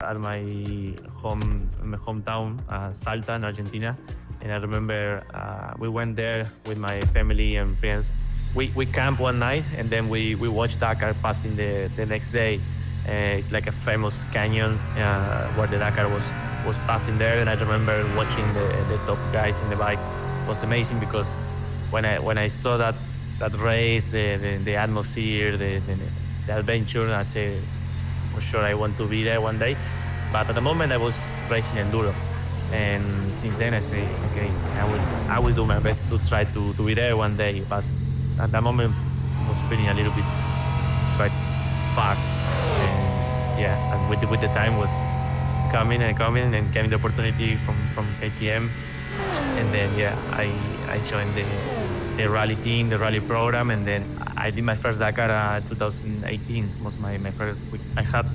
at my hometown, Salta, in Argentina. And I remember we went there with my family and friends. We camped one night and then we watched Dakar passing the next day. It's like a famous canyon where the Dakar was passing there. And I remember watching the top guys in the bikes. It was amazing because when I saw that race, the atmosphere, the adventure, I said, for sure I want to be there one day. But at the moment I was racing enduro. And since then I say, okay, I will do my best to try to be there one day. But at that moment I was feeling a little bit quite far. And yeah, and with the time was coming and came the opportunity from KTM. And then yeah, I joined the rally team, the rally program, and then I did my first Dakar 2018 was my first week. I had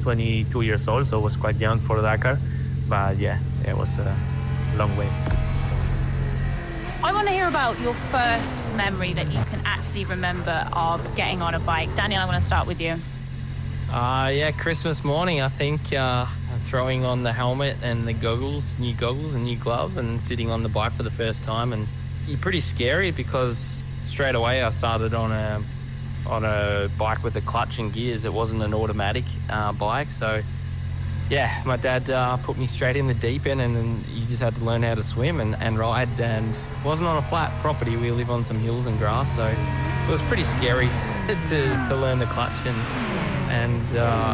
22 years old, so I was quite young for Dakar. But yeah, it was a long way. I want to hear about your first memory that you can actually remember of getting on a bike. Daniel, I want to start with you. Yeah, Christmas morning, I think, throwing on the helmet and the new goggles and new glove and sitting on the bike for the first time. And you're pretty scary because straight away I started on a bike with a clutch and gears. It wasn't an automatic bike, so yeah, my dad put me straight in the deep end, and then you just had to learn how to swim and ride. And it wasn't on a flat property. We live on some hills and grass, so it was pretty scary to learn the clutch and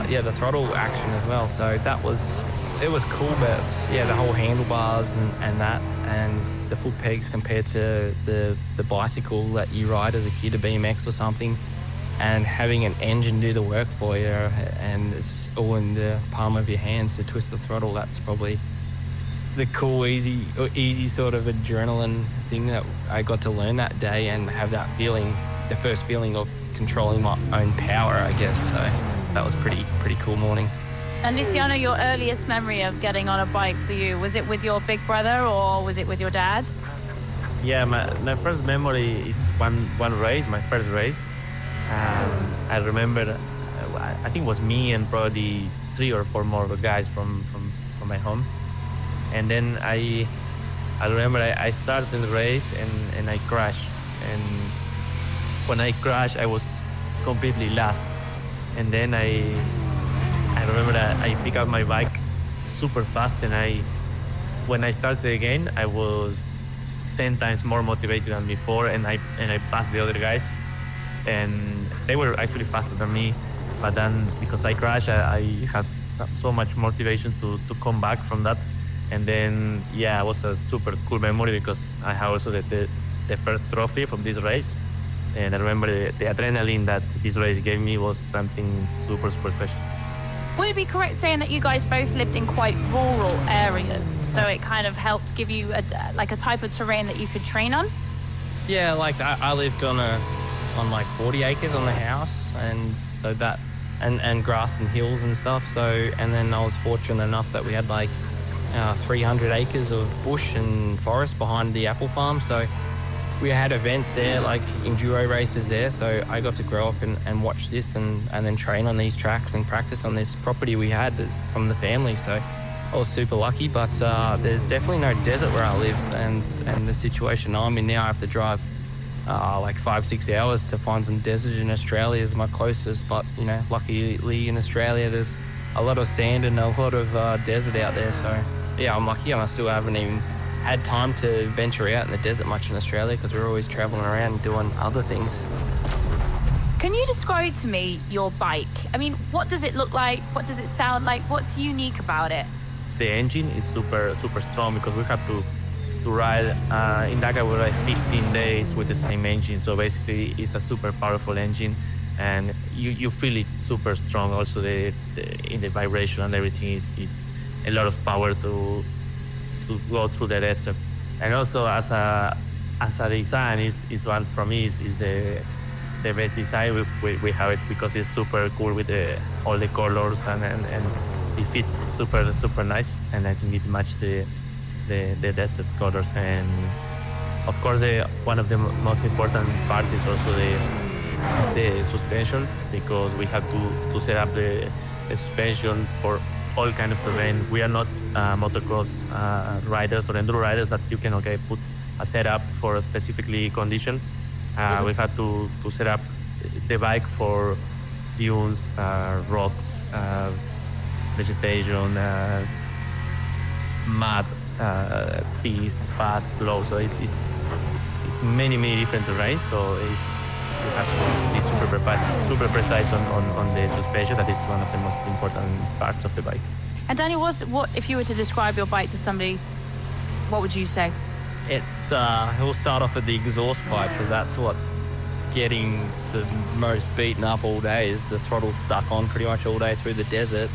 yeah, the throttle action as well. So it was cool, but yeah, the whole handlebars and that, and the foot pegs compared to the bicycle that you ride as a kid, a BMX or something. And having an engine do the work for you, and it's all in the palm of your hands to twist the throttle. That's probably the cool, easy sort of adrenaline thing that I got to learn that day and have that feeling, the first feeling of controlling my own power, I guess. So that was pretty cool morning. And Luciano, your earliest memory of getting on a bike for you, was it with your big brother or was it with your dad? Yeah, my first memory is one race, my first race. I remember, I think it was me and probably 3 or 4 more guys from my home. And then I remember I started the race and I crashed. And when I crashed, I was completely lost. And then I remember that I picked up my bike super fast, and when I started again, I was 10 times more motivated than before, and I passed the other guys. And they were actually faster than me, but then because I crashed, I had so much motivation to come back from that. And then yeah, it was a super cool memory because I had also the first trophy from this race, and I remember the adrenaline that this race gave me was something super special. Would it be correct saying that you guys both lived in quite rural areas, so it kind of helped give you a type of terrain that you could train on? Yeah, like I lived on like 40 acres on the house, and so that and grass and hills and stuff. So, and then I was fortunate enough that we had like 300 acres of bush and forest behind the apple farm. So we had events there, like enduro races there. So I got to grow up and watch this and then train on these tracks and practice on this property we had from the family. So I was super lucky, but there's definitely no desert where I live, and the situation I'm in now, I have to drive like 5-6 hours to find some desert in Australia is my closest. But you know, luckily in Australia there's a lot of sand and a lot of desert out there. So yeah, I'm lucky, and I still haven't even had time to venture out in the desert much in Australia because we're always traveling around doing other things. Can you describe to me your bike? I mean, what does it look like? What does it sound like? What's unique about it? The engine is super strong because we have to ride in Dakar. We ride 15 days with the same engine, so basically it's a super powerful engine, and you feel it super strong. Also, in the vibration and everything is a lot of power to go through the desert. And also as a design is one for me is the best design we have it because it's super cool with all the colors and it fits super nice, and I think it matches the desert colors. And of course one of the most important parts is also the suspension, because we have to set up the suspension for all kind of terrain. We are not motocross riders or enduro riders that you can put a setup for a specifically condition. We had to set up the bike for dunes, rocks, vegetation, mud, piste, fast, slow. So it's many different terrains. So you have to be super precise on the suspension. That is one of the most important parts of the bike. And Daniel, what if you were to describe your bike to somebody, what would you say? We'll start off with the exhaust pipe because that's what's getting the most beaten up all day. Is the throttle's stuck on pretty much all day through the desert,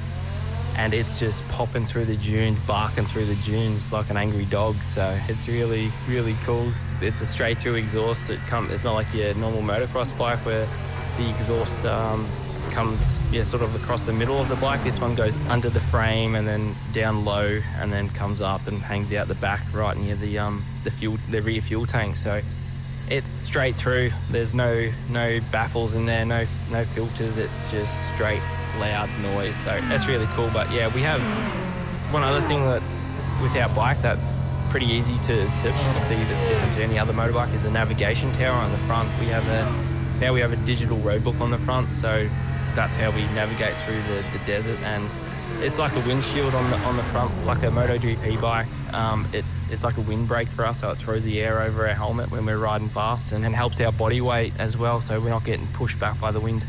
and it's just popping through the dunes, barking through the dunes like an angry dog. So it's really cool. It's a straight through exhaust. It's not like your normal motocross bike where the exhaust comes sort of across the middle of the bike. This one goes under the frame and then down low and then comes up and hangs out the back right near the rear fuel tank. So it's straight through. There's no baffles in there, no filters. It's just straight loud noise. So that's really cool. But yeah, we have one other thing that's with our bike that's pretty easy to see that's different to any other motorbike is the navigation tower on the front. We have a digital roadbook on the front, so that's how we navigate through the desert, and it's like a windshield on the front, like a MotoGP bike. It's like a windbreak for us, so it throws the air over our helmet when we're riding fast and helps our body weight as well, so we're not getting pushed back by the wind.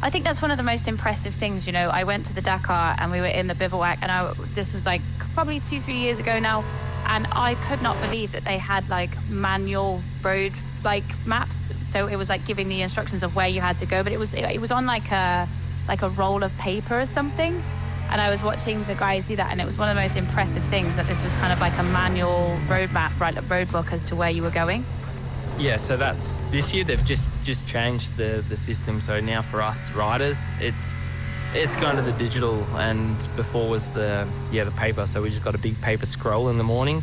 I think that's one of the most impressive things. I went to the Dakar and we were in the bivouac, and this was like probably 2-3 years ago now, and I could not believe that they had like manual road like maps. So it was like giving the instructions of where you had to go, but it was on like a roll of paper or something. And I was watching the guys do that, and it was one of the most impressive things that this was kind of like a manual road map, right, a road book as to where you were going. Yeah, so that's this year they've just changed the system. So now for us riders, it's gone to the digital, and before was the paper. So we just got a big paper scroll in the morning,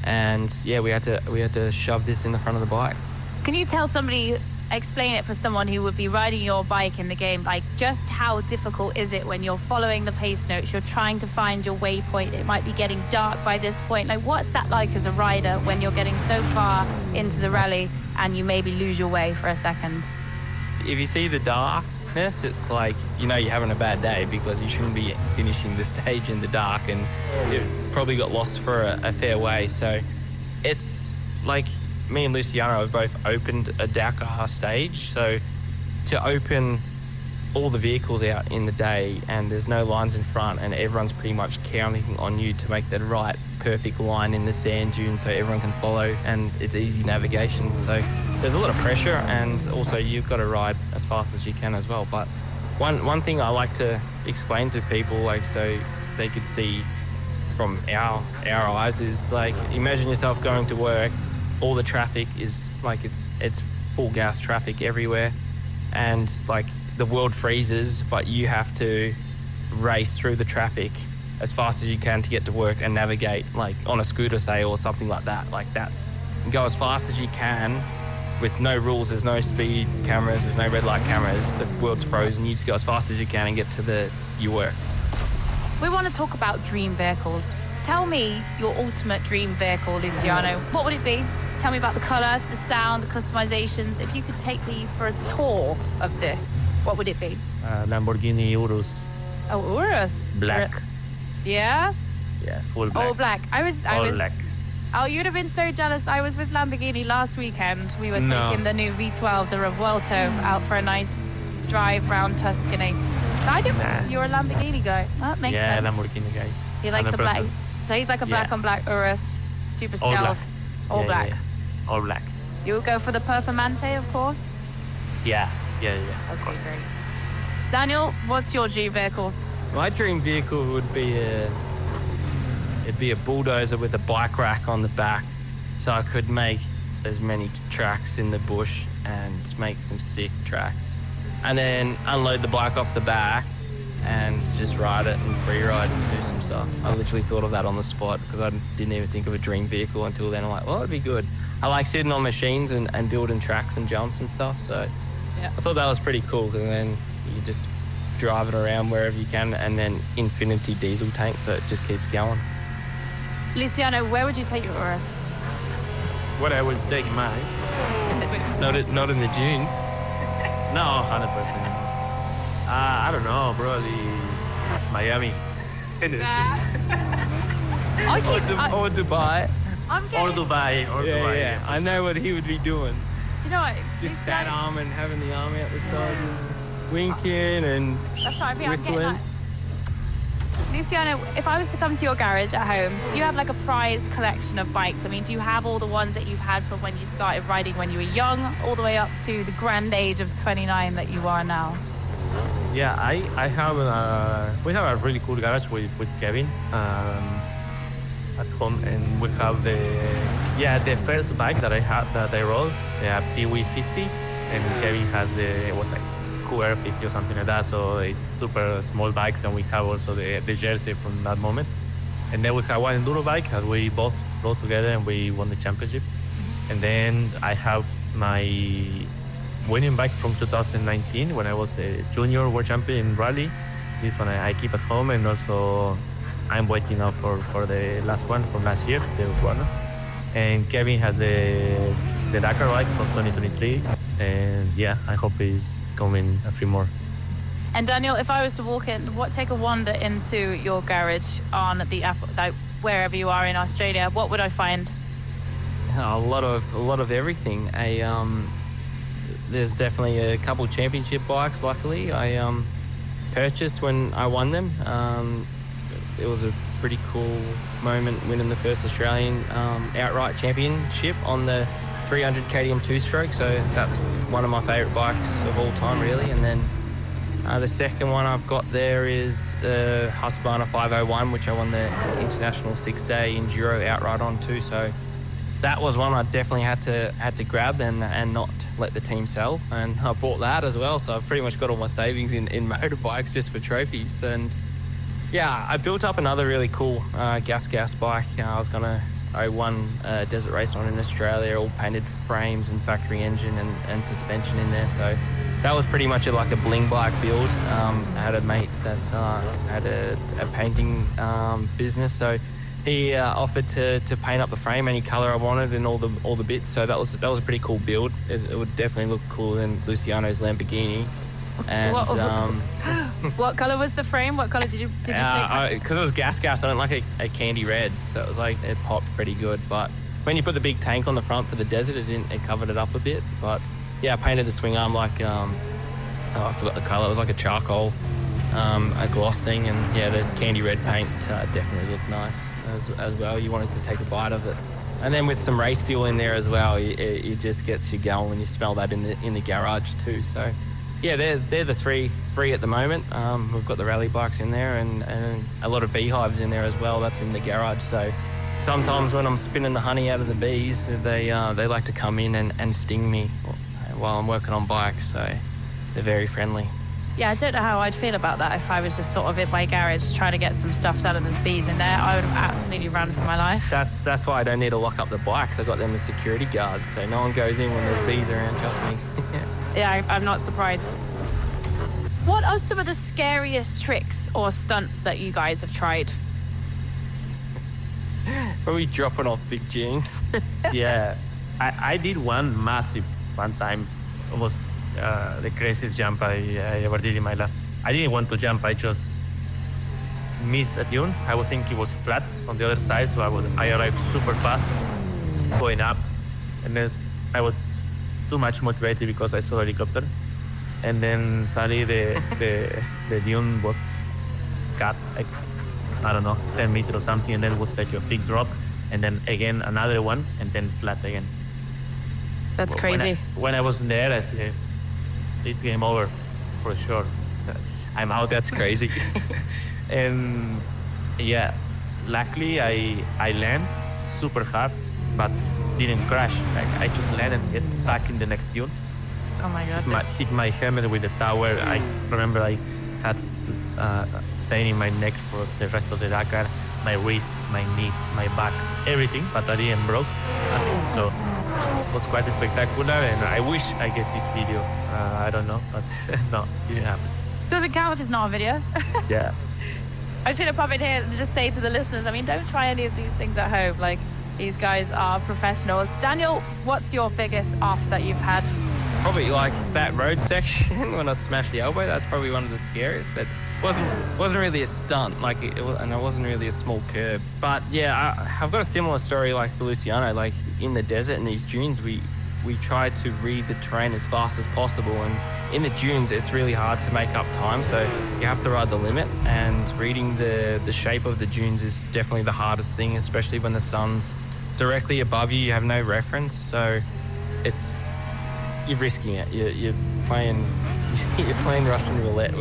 and we had to shove this in the front of the bike. Can you tell somebody, explain it for someone who would be riding your bike in the game, like just how difficult is it when you're following the pace notes, you're trying to find your waypoint, it might be getting dark by this point. Like, what's that like as a rider when you're getting so far into the rally and you maybe lose your way for a second? If you see the darkness, it's like, you're having a bad day because you shouldn't be finishing the stage in the dark, and you've probably got lost for a fair way. So it's like, me and Luciano have both opened a Dakar stage, so to open all the vehicles out in the day and there's no lines in front and everyone's pretty much counting on you to make the right perfect line in the sand dune so everyone can follow, and it's easy navigation. So there's a lot of pressure, and also you've got to ride as fast as you can as well. But one thing I like to explain to people, like so they could see from our eyes, is like, imagine yourself going to work. All the traffic is like it's full gas traffic everywhere, and like the world freezes, but you have to race through the traffic as fast as you can to get to work and navigate like on a scooter, say, or something like that. Like go as fast as you can with no rules. There's no speed cameras, there's no red light cameras. The world's frozen. You just go as fast as you can and get to your work. We want to talk about dream vehicles. Tell me your ultimate dream vehicle, Luciano. What would it be? Tell me about the color, the sound, the customizations. If you could take me for a tour of this, what would it be? Lamborghini Urus. Oh, Urus. Black. Yeah? Yeah, full black. All black. I was black. Oh, you'd have been so jealous. I was with Lamborghini last weekend. We were taking the new V12, the Revuelto, out for a nice drive round Tuscany. I didn't. Nice. You're a Lamborghini guy. That makes sense. Yeah, Lamborghini guy. He likes a black. 100%. So he's like a black on black Urus. Super All black. stealth. All black. Yeah. All black. You would go for the Performante, of course? Yeah, of Okay, course. great. Daniel, what's your dream vehicle? My dream vehicle would be a bulldozer with a bike rack on the back, so I could make as many tracks in the bush and make some sick tracks, and then unload the bike off the back and just ride it and free ride and do some stuff. I literally thought of that on the spot because I didn't even think of a dream vehicle until then. I'm like, well, it'd be good. I like sitting on machines and building tracks and jumps and stuff, so yeah. I thought that was pretty cool because then you just drive it around wherever you can, and then infinity diesel tank, so it just keeps going. Luciano, where would you take yours? What I will take mine? Not in the dunes. No, 100%. I don't know, probably Miami. Or Dubai. I'm getting, Or Dubai. Yeah. I know what he would be doing. you know what? Just Luciano- that arm and having the arm out the side, just winking and That's right, I think I'm whistling. getting that. Luciano, if I was to come to your garage at home, do you have like a prized collection of bikes? I mean, do you have all the ones that you've had from when you started riding when you were young, all the way up to the grand age of 29 that you are now? Yeah, I have we have a really cool garage with Kevin at home, and we have the first bike that I rode, the Pee-wee 50, and Kevin has it was like Cougar 50 or something like that, so it's super small bikes, and we have also the jersey from that moment. And then we have one enduro bike that we both rode together and we won the championship. And then I have my winning bike from 2019 when I was the junior world champion in rally. This one I keep at home, and also I'm waiting now for the last one from last year, the Oswano. And Kevin has the Dakar bike from 2023, and yeah, I hope it's coming a few more. And Daniel, if I was to take a wander into your garage on the Apple, like wherever you are in Australia, what would I find? A lot of everything. There's definitely a couple championship bikes. Luckily, I purchased when I won them. It was a pretty cool moment winning the first Australian outright championship on the 300 KTM two-stroke. So that's one of my favourite bikes of all time, really. And then the second one I've got there is Husqvarna 501, which I won the international 6-day enduro outright on too. So that was one I definitely had to grab and not let the team sell. And I bought that as well. So I've pretty much got all my savings in motorbikes just for trophies. And yeah, I built up another really cool gas bike. I won a desert race on in Australia, all painted frames and factory engine and suspension in there. So that was pretty much like a bling bike build. I had a mate that had a painting business, so he offered to paint up the frame any color I wanted and all the bits. So that was a pretty cool build. It would definitely look cooler than Luciano's Lamborghini. And what color was the frame? What color did you pick? Because it was gas, I don't like a candy red, so it was like it popped pretty good. But when you put the big tank on the front for the desert, it covered it up a bit. But yeah, I painted the swing arm like I forgot the color. It was like a charcoal, a gloss thing, and yeah, the candy red paint definitely looked nice as well. You wanted to take a bite of it, and then with some race fuel in there as well, it just gets you going when you smell that in the garage too. So yeah, they're the three at the moment. We've got the rally bikes in there and a lot of beehives in there as well. That's in the garage. So sometimes when I'm spinning the honey out of the bees, they like to come in and sting me while I'm working on bikes. So they're very friendly. Yeah, I don't know how I'd feel about that if I was just sort of in my garage trying to get some stuff out of those bees in there. I would have absolutely run for my life. That's why I don't need to lock up the bikes. I got them as security guards, so no one goes in when there's bees around. Trust me. Yeah, I'm not surprised. What are some of the scariest tricks or stunts that you guys have tried? Probably dropping off big jeans. Yeah, I did one massive one time. It was the craziest jump I ever did in my life. I didn't want to jump. I just missed a dune. I was thinking it was flat on the other side, so I arrived super fast going up, and then I was too much motivated because I saw the helicopter, and then suddenly the dune was cut like, I don't know, 10 meters or something, and then it was like a big drop, and then again another one, and then flat again. That's crazy. When I was in there, I said, it's game over for sure. I'm out. That's crazy. And yeah, luckily I land super hard, but didn't crash. Like, I just landed and get stuck in the next dune. Oh my God. Hit my helmet with the tower. I remember I had pain in my neck for the rest of the Dakar, my wrist, my knees, my back, everything, but I didn't broke nothing. So it was quite spectacular, and I wish I get this video. I don't know, but no, it didn't happen. Doesn't count if it's not a video. Yeah. I'm just going to pop in here and just say to the listeners, I mean, don't try any of these things at home. Like, these guys are professionals. Daniel, what's your biggest off that you've had? Probably like that road section when I smashed the elbow. That's probably one of the scariest, but wasn't really a stunt. Like, and it wasn't really a small curb. But yeah, I've got a similar story like Luciano. Like in the desert in these dunes, we tried to read the terrain as fast as possible, and in the dunes it's really hard to make up time, so you have to ride the limit, and reading the shape of the dunes is definitely the hardest thing, especially when the sun's directly above you. You have no reference, so you're risking it. You're playing Russian roulette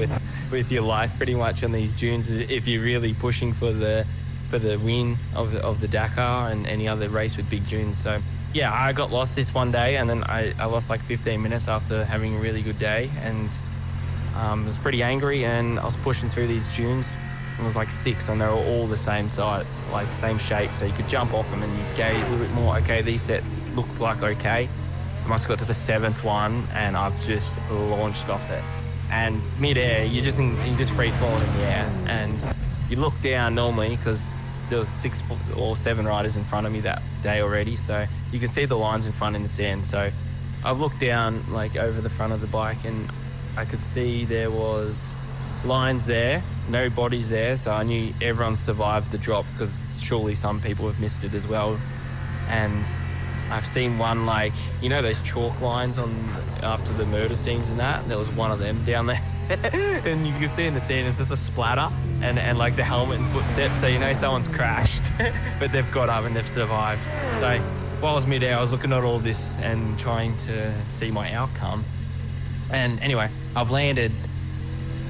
with your life pretty much on these dunes if you're really pushing for the win of the Dakar and any other race with big dunes. So yeah, I got lost this one day, and then I lost like 15 minutes after having a really good day, and was pretty angry, and I was pushing through these dunes. It was like 6, and they were all the same size, like same shape, so you could jump off them and you gauge a little bit more. Okay, these set looked like okay. I must have got to the 7th one, and I've just launched off it. And mid-air, you're just free falling in the air, and you look down normally because there was 6 or 7 riders in front of me that day already, so you can see the lines in front in the sand. So I looked down like over the front of the bike, and I could see there was lines there, no bodies there, so I knew everyone survived the drop because surely some people have missed it as well. And I've seen one, like, you know those chalk lines after the murder scenes and that? There was one of them down there. And you can see in the scene it's just a splatter and like the helmet and footsteps, so you know someone's crashed. But they've got up and they've survived. So while I was mid-air, I was looking at all this and trying to see my outcome. And anyway, I've landed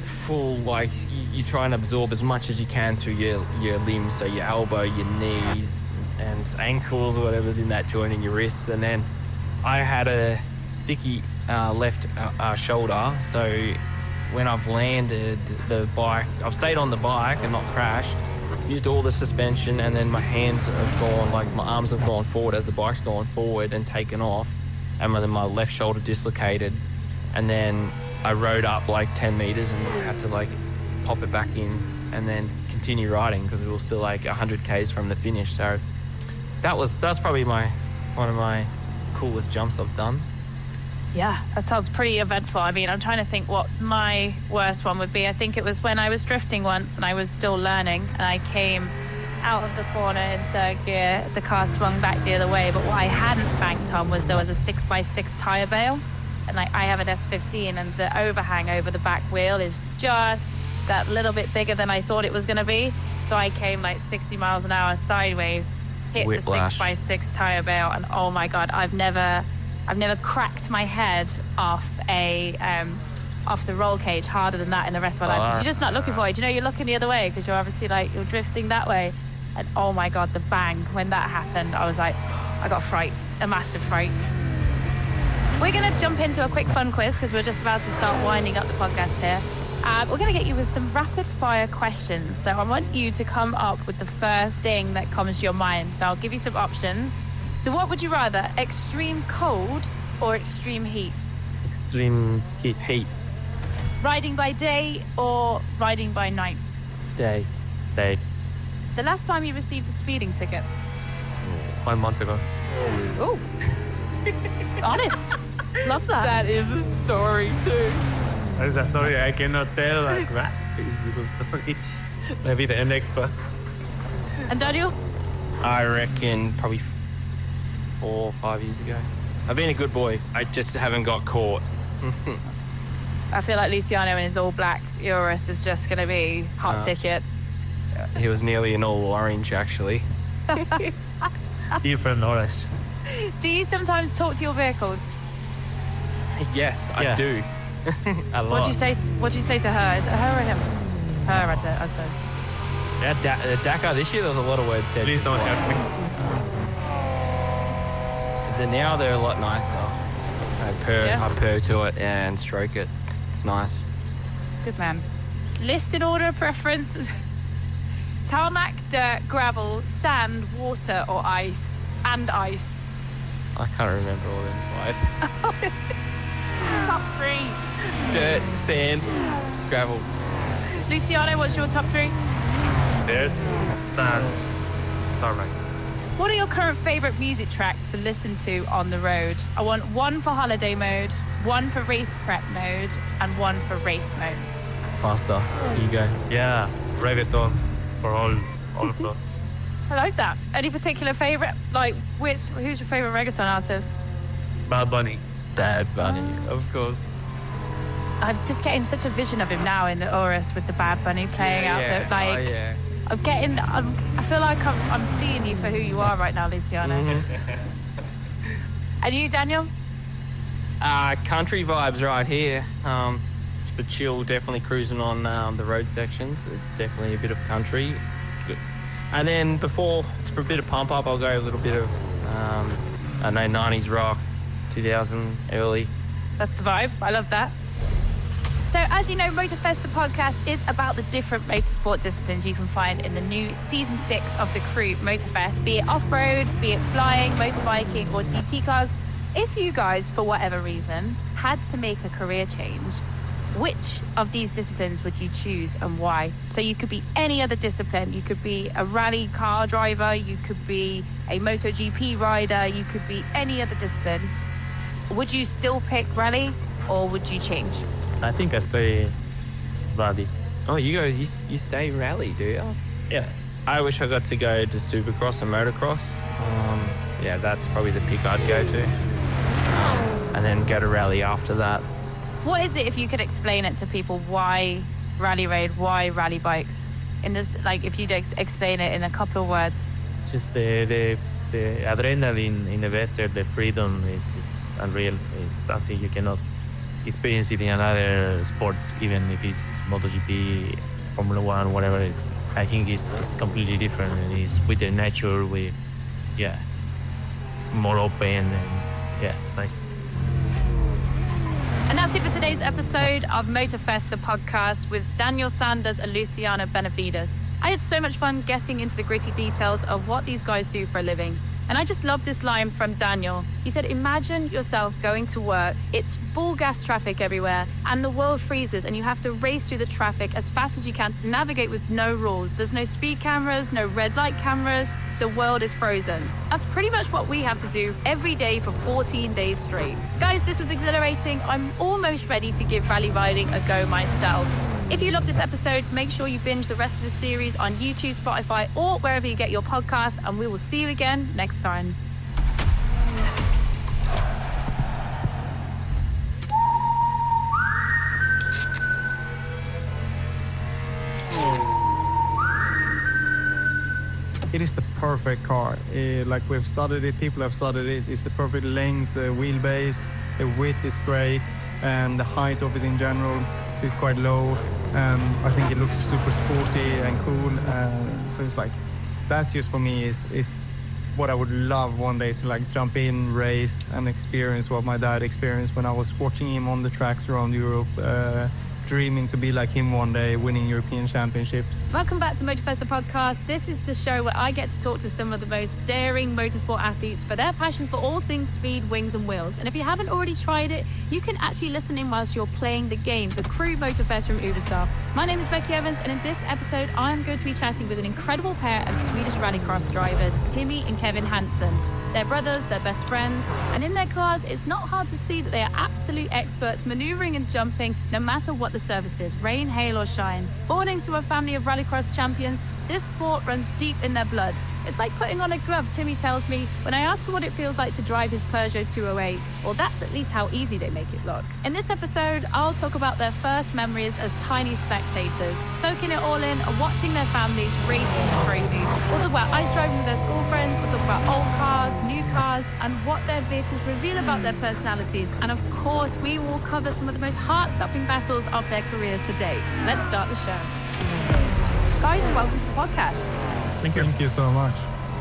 full, like, you try and absorb as much as you can through your limbs, so your elbow, your knees and ankles or whatever's in that joint in your wrists. And then I had a dicky left shoulder, so when I've landed the bike, I've stayed on the bike and not crashed, used all the suspension, and then my hands have gone, like my arms have gone forward as the bike's gone forward and taken off, and then my left shoulder dislocated, and then I rode up like 10 meters and had to like pop it back in and then continue riding because it was still like 100 Ks from the finish. So that's probably one of my coolest jumps I've done. Yeah, that sounds pretty eventful. I mean, I'm trying to think what my worst one would be. I think it was when I was drifting once and I was still learning, and I came out of the corner in 3rd gear. The car swung back the other way, but what I hadn't banked on was there was a 6x6 tyre bale, and like I have an S15, and the overhang over the back wheel is just that little bit bigger than I thought it was going to be. So I came like 60 miles an hour sideways, hit Whiplash. the 6x6 tyre bale, and oh my God, I've never cracked my head off the roll cage harder than that in the rest of my life. 'Cause you're just not looking for it. You know, you're looking the other way because you're obviously like, you're drifting that way. And oh my God, the bang, when that happened, I was like, I got a fright, a massive fright. We're going to jump into a quick fun quiz because we're just about to start winding up the podcast here. We're going to get you with some rapid fire questions. So I want you to come up with the first thing that comes to your mind. So I'll give you some options. So what would you rather, extreme cold or extreme heat? Extreme heat. Heat. Riding by day or riding by night? Day. Day. The last time you received a speeding ticket? 1 month ago. Oh, honest. Love that. That is a story too. That's a story I cannot tell. Like, what is the story? Maybe the next one. And Daniel? I reckon probably 4 or 5 years ago. I've been a good boy. I just haven't got caught. I feel like Luciano in his all black Urus is just going to be hot ticket. He was nearly an all orange, actually. Different orange. Do you sometimes talk to your vehicles? Yes, Yeah. I do. A lot. What'd you say to her? Is it her or him? Her, I said. Yeah, Dakar this year, there was a lot of words said. Please don't help me. Now they're a lot nicer. I purr to it and stroke it. It's nice. Good man. Listed order of preference. Tarmac, dirt, gravel, sand, water or ice? And ice. I can't remember all them 5. Top 3. Dirt, sand, gravel. Luciano, what's your top 3? Dirt, sand, tarmac. What are your current favorite music tracks to listen to on the road? I want one for holiday mode, one for race prep mode, and one for race mode. Faster. Here you go. Yeah, reggaeton for all of us. I like that. Any particular favorite? Like, who's your favorite reggaeton artist? Bad Bunny. Bad Bunny, of course. I'm just getting such a vision of him now in the Oris with the Bad Bunny playing out. Yeah. Like, yeah. I feel like I'm seeing you for who you are right now, Luciano. And you, Daniel? Country vibes right here. It's for chill, definitely cruising on the road sections. It's definitely a bit of country. And then for a bit of pump up, I'll go a little bit of, 90s rock, 2000 early. That's the vibe. I love that. So as you know, Motorfest, the podcast, is about the different motorsport disciplines you can find in the new Season 6 of the Crew Motorfest, be it off-road, be it flying, motorbiking, or GT cars. If you guys, for whatever reason, had to make a career change, which of these disciplines would you choose and why? So you could be any other discipline. You could be a rally car driver, you could be a MotoGP rider, you could be any other discipline. Would you still pick rally or would you change? I think I stay rally. Oh, you stay rally, do you? Yeah. I wish I got to go to Supercross and motocross. Yeah, that's probably the pick I'd go to. And then go to rally after that. What is it, if you could explain it to people, why rally raid, why rally bikes? In this, like, if you'd explain it in a couple of words. Just the adrenaline in the desert, the freedom is unreal. It's something you cannot experience it in another sport, even if it's MotoGP, Formula One, whatever it is. I think it's completely different, and it's with the nature. It's more open, and yeah, it's nice. And that's it for today's episode of Motorfest, the podcast, with Daniel Sanders and Luciano Benavides. I had so much fun getting into the gritty details of what these guys do for a living. And I just love this line from Daniel. He said, imagine yourself going to work. It's full gas traffic everywhere and the world freezes and you have to race through the traffic as fast as you can, navigate with no rules. There's no speed cameras, no red light cameras. The world is frozen. That's pretty much what we have to do every day for 14 days straight. Guys, this was exhilarating. I'm almost ready to give rally riding a go myself. If you love this episode, make sure you binge the rest of the series on YouTube, Spotify, or wherever you get your podcasts, and we will see you again next time. It is the perfect car. Like we've studied it, people have studied it. It's the perfect length, wheelbase, the width is great, and the height of it in general is quite low. I think it looks super sporty and cool. So it's like, that just for me is what I would love one day, to like jump in, race, and experience what my dad experienced when I was watching him on the tracks around Europe, dreaming to be like him one day, winning European championships. Welcome back to Motorfest, the podcast. This is the show where I get to talk to some of the most daring motorsport athletes for their passions for all things speed, wings and wheels. And if you haven't already tried it, you can actually listen in whilst you're playing the game, the Crew Motorfest from Ubisoft. My name is Becky Evans, and in this episode, I'm going to be chatting with an incredible pair of Swedish rallycross drivers, Timmy and Kevin Hansen. They're brothers, they're best friends, and in their cars, it's not hard to see that they are absolute experts maneuvering and jumping no matter what the surface is, rain, hail or shine. Born into a family of rallycross champions, this sport runs deep in their blood. It's like putting on a glove, Timmy tells me, when I ask him what it feels like to drive his Peugeot 208. Well, that's at least how easy they make it look. In this episode, I'll talk about their first memories as tiny spectators, soaking it all in and watching their families racing for trophies. We'll talk about ice driving with their school friends, we'll talk about old cars, new cars, and what their vehicles reveal about their personalities. And of course, we will cover some of the most heart-stopping battles of their careers to date. Let's start the show. Guys, welcome to the podcast. Thank you so much.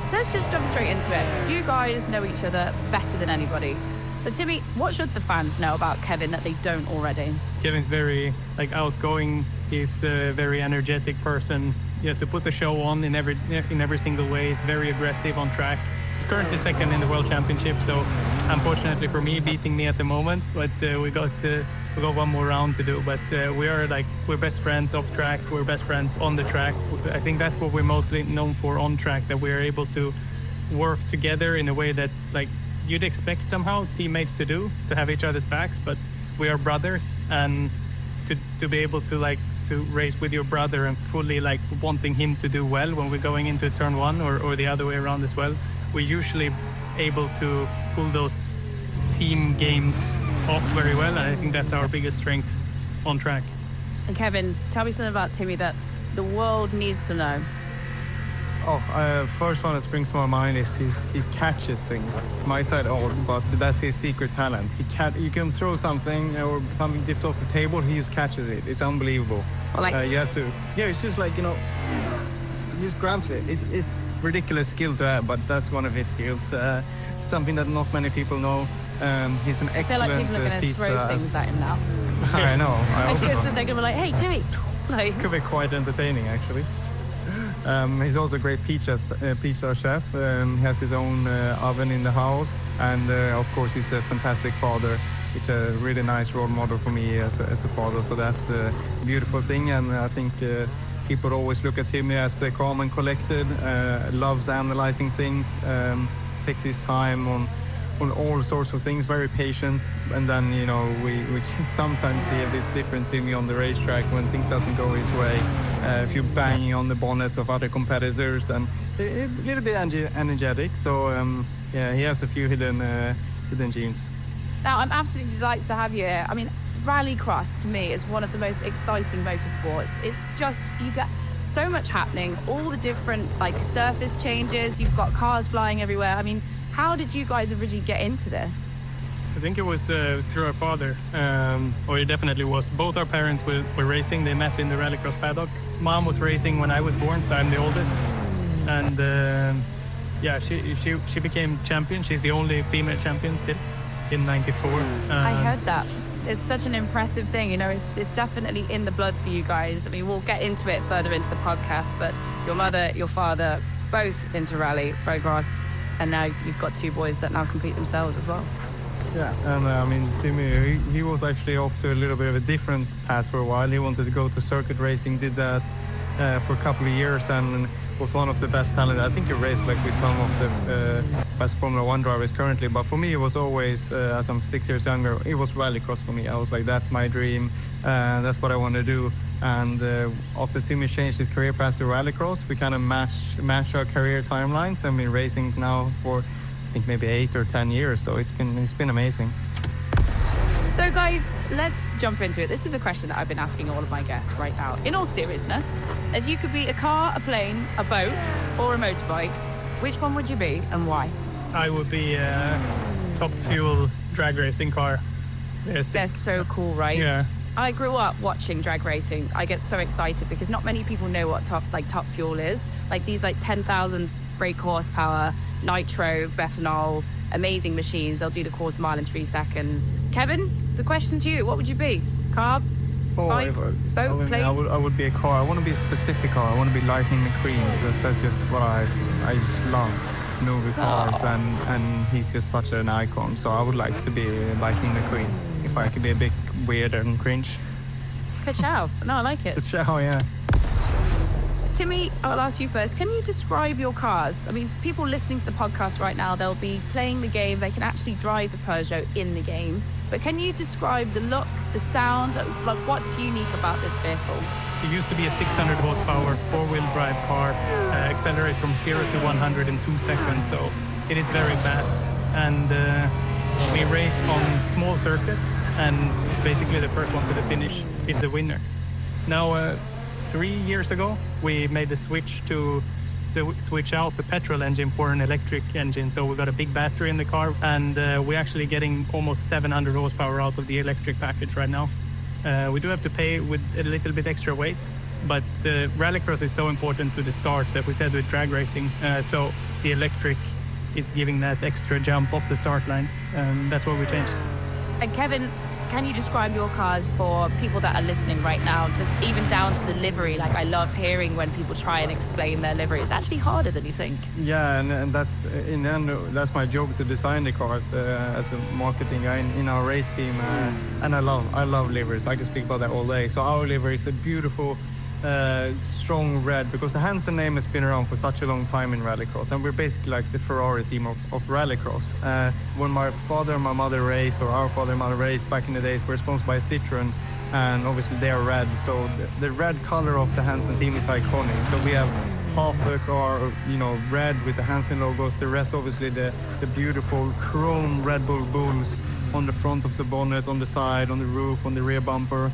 So let's just jump straight into it. You guys know each other better than anybody. So Timmy, what should the fans know about Kevin that they don't already? Kevin's very outgoing. He's a very energetic person. You have to put the show on in every single way. He's very aggressive on track. He's currently second in the World Championship, so unfortunately for me, beating me at the moment. But we got one more round to do. But we're best friends off track. We're best friends on the track. I think that's what we're mostly known for on track, that we're able to work together in a way that's like you'd expect somehow teammates to do, to have each other's backs. But we are brothers, and to be able to race with your brother and fully wanting him to do well when we're going into turn one or the other way around as well, we're usually able to pull those team games off very well, and I think that's our biggest strength on track. And Kevin, tell me something about Timmy that the world needs to know. First one that springs to my mind is he catches things. Might sound odd, but that's his secret talent. You can throw something or something dipped off the table, he just catches it. It's unbelievable. Well, you have to. Yeah, it's just he just grabs it. It's ridiculous skill to have, but that's one of his skills. Something that not many people know. He's an excellent I feel like people are going to pizza. throw things at him now. I know. I feel so they're going to be like, hey, Timmy. Could be quite entertaining, actually. He's also a great pizza chef. He has his own oven in the house, and of course he's a fantastic father. It's a really nice role model for me as a father, so that's a beautiful thing. And I think people always look at Timmy as the calm and collected, loves analyzing things, takes his time on all sorts of things, very patient. And then, we can sometimes see a bit different Timmy on the racetrack when things doesn't go his way. If you're banging on the bonnets of other competitors, and a little bit energetic. So, he has a few hidden genes. Now, I'm absolutely delighted to have you here. I mean, rallycross to me is one of the most exciting motorsports. It's just, you get so much happening, all the different surface changes, you've got cars flying everywhere. I mean, how did you guys originally get into this? I think it was through our father, or it definitely was. Both our parents were racing. They met in the rallycross paddock. Mom was racing when I was born, so I'm the oldest. And she became champion. She's the only female champion still in '94. I heard that. It's such an impressive thing, it's definitely in the blood for you guys. I mean, we'll get into it further into the podcast, but your mother, your father, both into rallycross, and now you've got two boys that now compete themselves as well. Yeah, and Timmy, he was actually off to a little bit of a different path for a while. He wanted to go to circuit racing, did that for a couple of years, and was one of the best talent. I think he raced with some of the best Formula 1 drivers currently, but for me it was always, as I'm 6 years younger, it was rallycross for me. I was like, that's my dream, that's what I want to do. And after Timmy changed his career path to rallycross, we kind of matched our career timelines, and been racing now for I think maybe 8 or 10 years, so it's been amazing. So guys, let's jump into it. This is a question that I've been asking all of my guests right now. In all seriousness, if you could be a car, a plane, a boat, or a motorbike, which one would you be and why? I would be a top fuel drag racing car. They're so cool, right? Yeah. I grew up watching drag racing. I get so excited because not many people know what top fuel is. These 10,000 brake horsepower, nitro, methanol, amazing machines. They'll do the quarter mile in 3 seconds. Kevin, the question to you, what would you be? Car, bike, boat, plane? I would be a car. I want to be a specific car. I want to be Lightning McQueen, because that's just what I just love. Movie cars, and he's just such an icon. So I would like to be Lightning McQueen, if I could be a bit weird and cringe. Ka-chow. No, I like it. Ka-chow, yeah. Timmy, I'll ask you first. Can you describe your cars? I mean, people listening to the podcast right now, they'll be playing the game. They can actually drive the Peugeot in the game. But can you describe the look, the sound, what's unique about this vehicle? It used to be a 600 horsepower four-wheel drive car, accelerate from 0 to 100 in 2 seconds. So it is very fast. And we race on small circuits, and it's basically the first one to the finish is the winner. Now, 3 years ago, we made the switch to switch out the petrol engine for an electric engine. So we got a big battery in the car, and we're actually getting almost 700 horsepower out of the electric package right now. We do have to pay with a little bit extra weight, but rallycross is so important to the starts, as we said with drag racing. So the electric is giving that extra jump off the start line. That's what we changed. And Kevin, can you describe your cars for people that are listening right now, just even down to the livery? Like, I love hearing when people try and explain their livery. It's actually harder than you think. Yeah, and that's in the end, that's my job to design the cars as a marketing guy in our race team. And I love liveries. I can speak about that all day. So our livery is a beautiful, strong red, because the Hansen name has been around for such a long time in rallycross, and we're basically like the Ferrari team of rallycross. When my father and my mother raced, or our father and mother raced back in the days, we're sponsored by Citroen, and obviously they are red. So the red color of the Hansen team is iconic. So we have half a car, red with the Hansen logos. The rest, obviously, the beautiful chrome Red Bull bulls on the front of the bonnet, on the side, on the roof, on the rear bumper.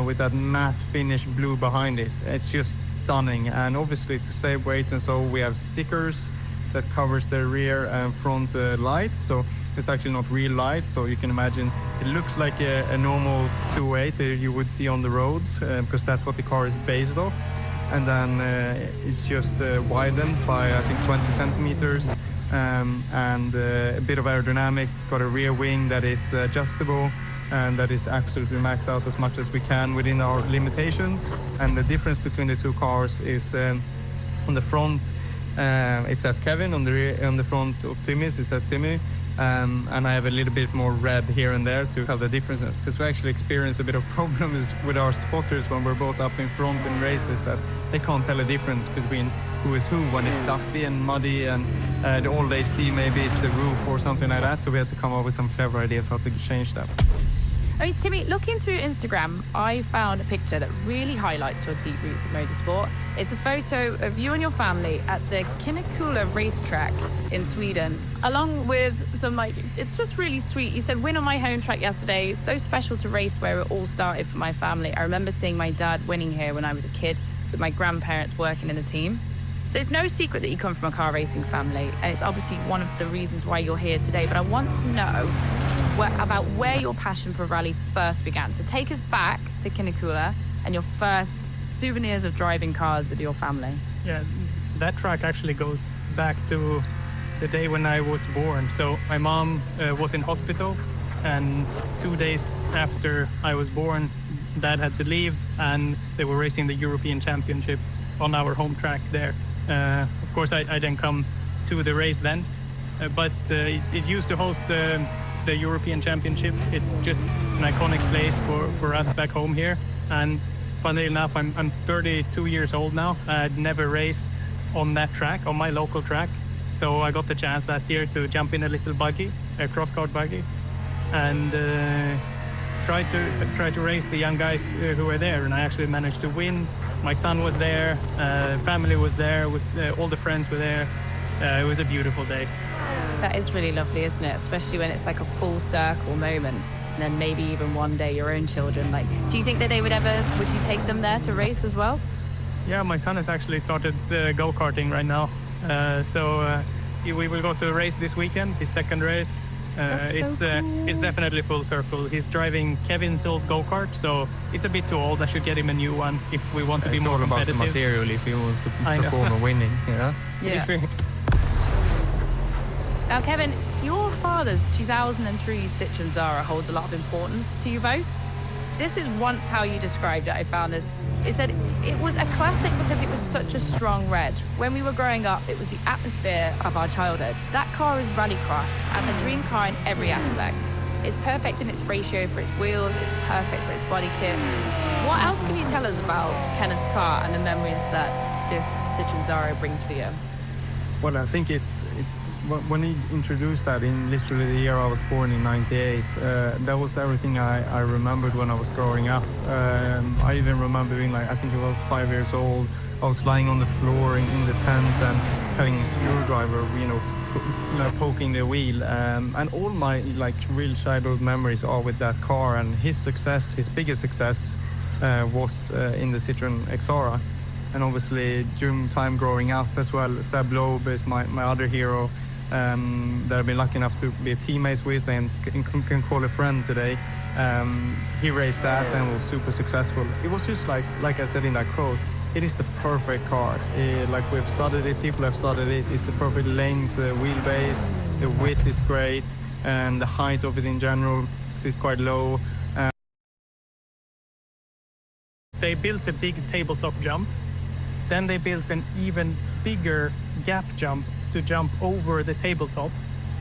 With that matte finish blue behind it. It's just stunning. And obviously, to save weight and so, we have stickers that covers the rear and front lights. So it's actually not real lights. So you can imagine it looks like a normal 2.8 you would see on the roads, because that's what the car is based off. And then it's just widened by, I think, 20 centimeters. And a bit of aerodynamics. Got a rear wing that is adjustable, and that is absolutely maxed out as much as we can within our limitations. And the difference between the two cars is on the front it says Kevin, on the front of Timmy's it says Timmy, and I have a little bit more red here and there to have the differences, because we actually experience a bit of problems with our spotters when we're both up in front in races, that they can't tell a difference between who is who when it's dusty and muddy, and all they see maybe is the roof or something like that. So we had to come up with some clever ideas how to change that. I mean, Timmy, looking through Instagram, I found a picture that really highlights your deep roots in motorsport. It's a photo of you and your family at the Kinnekulla racetrack in Sweden, along with some, it's just really sweet. You said, win on my home track yesterday. It's so special to race where it all started for my family. I remember seeing my dad winning here when I was a kid, with my grandparents working in the team. So it's no secret that you come from a car racing family, and it's obviously one of the reasons why you're here today. But I want to know about where your passion for rally first began. So take us back to Kinnekulla and your first souvenirs of driving cars with your family. Yeah, that track actually goes back to the day when I was born. So my mom was in hospital, and 2 days after I was born, Dad had to leave, and they were racing the European Championship on our home track there. Of course, I didn't come to the race then, but it used to host the European Championship. It's just an iconic place for us back home here. And funnily enough, I'm 32 years old now. I'd never raced on that track, on my local track. So I got the chance last year to jump in a little buggy, a cross-cart buggy, and try to race the young guys who were there. And I actually managed to win. My son was there, family was there, all the friends were there. It was a beautiful day. That is really lovely, isn't it? Especially when it's like a full circle moment. And then maybe even one day your own children. Like, do you think that would you take them there to race as well? Yeah, my son has actually started go-karting right now. So we will go to a race this weekend, his second race. It's definitely full circle. He's driving Kevin's old go-kart, so it's a bit too old. I should get him a new one if we want to be more competitive. It's all about the material if he wants to perform a winning, Yeah. Now, Kevin, your father's 2003 Citroen Zara holds a lot of importance to you both. This is once how you described it. I found this. It said it was a classic because it was such a strong red. When we were growing up, it was the atmosphere of our childhood. That car is rallycross and a dream car in every aspect. It's perfect in its ratio for its wheels. It's perfect for its body kit. What else can you tell us about Kenneth's car and the memories that this Citroen Zara brings for you? Well, I think it's when he introduced that in literally the year I was born in '98, that was everything I remembered when I was growing up. I even remember being I think I was 5 years old. I was lying on the floor in the tent and having a screwdriver, poking the wheel. And all my real childhood memories are with that car. And his biggest success was in the Citroen Xara. And obviously during time growing up as well, Seb Loeb is my other hero. That I've been lucky enough to be teammates with and can call a friend today. He raced that and was super successful. It was just like I said in that quote, it is the perfect car. We've studied it, people have studied it. It's the perfect length, wheelbase, the width is great, and the height of it in general is quite low. they built a big tabletop jump. Then they built an even bigger gap jump to jump over the tabletop.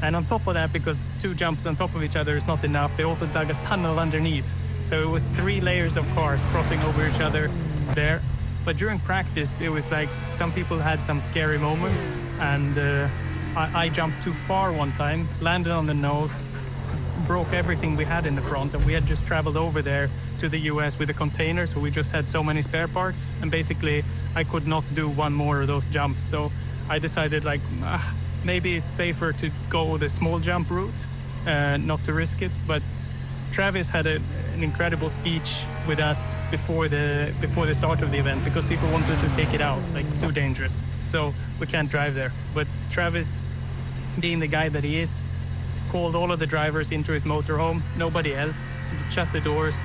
And on top of that, because 2 jumps on top of each other is not enough, they also dug a tunnel underneath. So it was 3 layers of cars crossing over each other there. But during practice, it was like some people had some scary moments. And I jumped too far one time, landed on the nose, broke everything we had in the front. And we had just traveled over there to the US with a container. So we just had so many spare parts. And basically, I could not do one more of those jumps. So I decided like, maybe it's safer to go the small jump route, not to risk it. But Travis had an incredible speech with us before the start of the event because people wanted to take it out. Like, it's too dangerous, so we can't drive there. But Travis, being the guy that he is, called all of the drivers into his motorhome, nobody else. He shut the doors,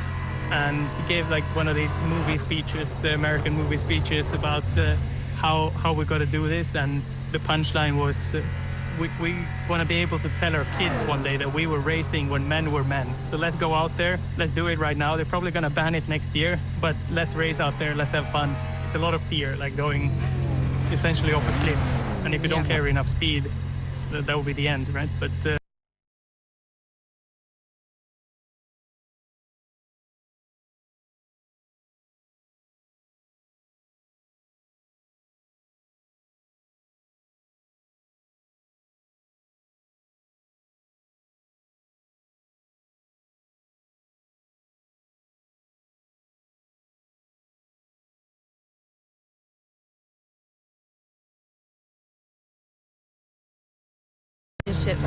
and he gave like one of these movie speeches, American movie speeches about how we got to do this. And the punchline was, we want to be able to tell our kids one day that we were racing when men were men. So let's go out there, let's do it right now. They're probably going to ban it next year, but let's race out there, let's have fun. It's a lot of fear, like going essentially off a cliff. And if you don't carry enough speed, that will be the end, right? But the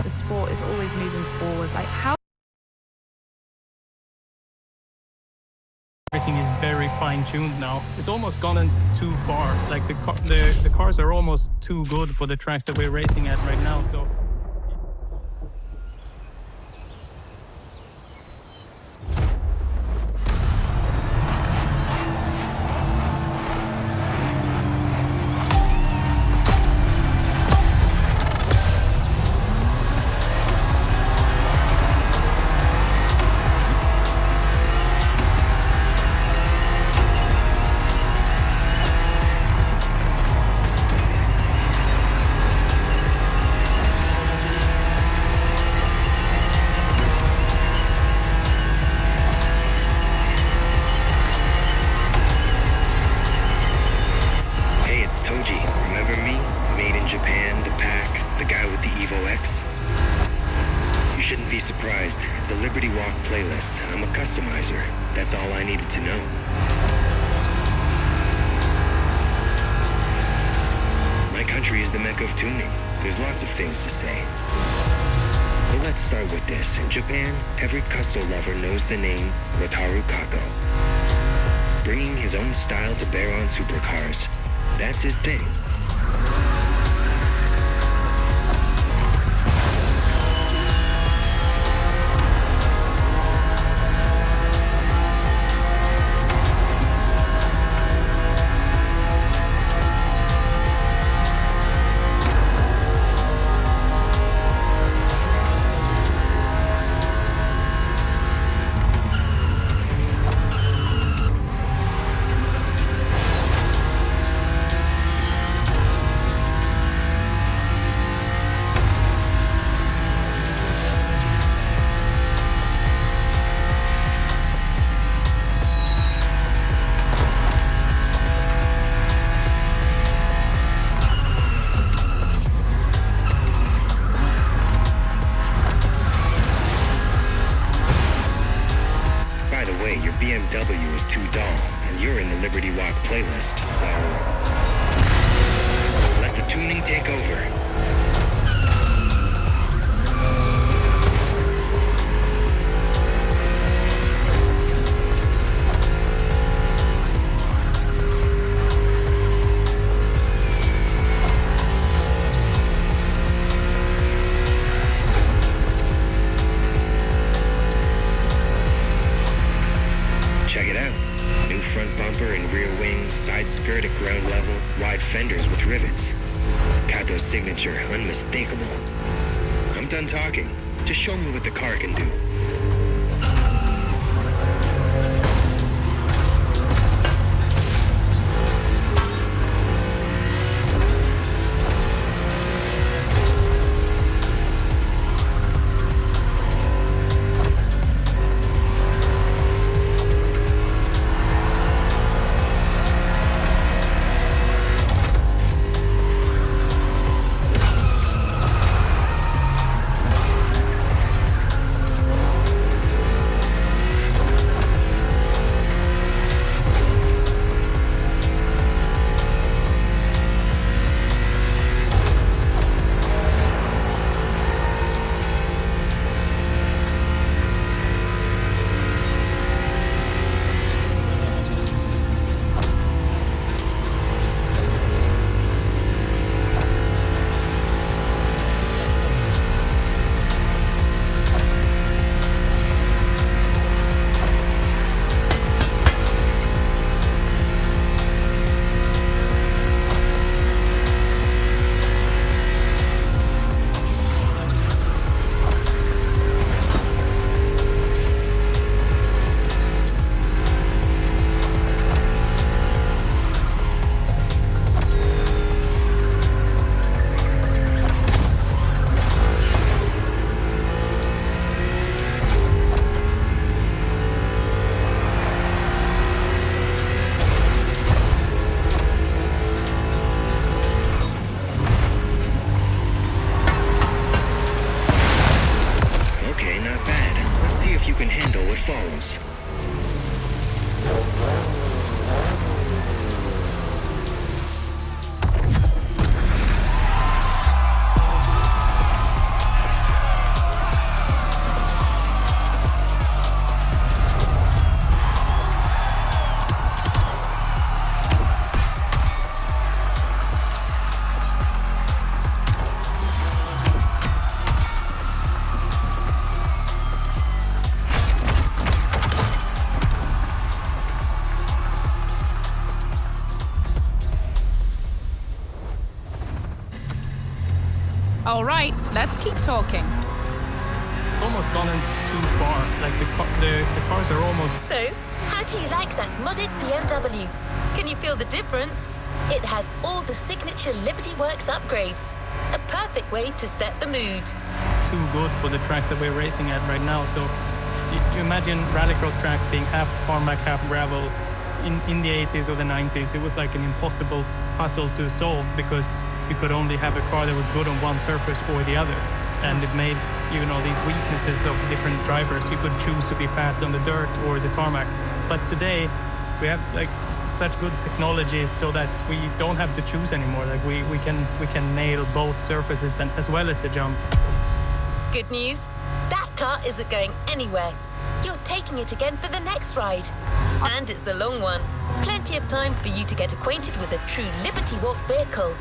sport is always moving forwards. Like, how everything is very fine-tuned now. It's almost gone too far. Like the cars are almost too good for the tracks that we're racing at right now. So I'm a customizer. That's all I needed to know. My country is the mecca of tuning. There's lots of things to say. But let's start with this. In Japan, every custom lover knows the name Wataru Kato. Bringing his own style to bear on supercars. That's his thing. BMW is too dull, and you're in the Liberty Walk playlist, so let the tuning take over. Check it out. New front bumper and rear wing, side skirt at ground level, wide fenders with rivets. Kato's signature, unmistakable. I'm done talking. Just show me what the car can do. All right, let's keep talking. Almost gone too far. Like the cars are almost. So, how do you like that modded BMW? Can you feel the difference? It has all the signature Liberty Works upgrades. A perfect way to set the mood. Too good for the tracks that we're racing at right now. So you imagine rallycross tracks being half tarmac, half gravel. In the 80s or the 90s, it was like an impossible puzzle to solve because you could only have a car that was good on one surface or the other. And it made, these weaknesses of different drivers. You could choose to be fast on the dirt or the tarmac. But today, we have like such good technologies so that we don't have to choose anymore. Like we can nail both surfaces and as well as the jump. Good news, that car isn't going anywhere. You're taking it again for the next ride. And it's a long one. Plenty of time for you to get acquainted with a true Liberty Walk vehicle.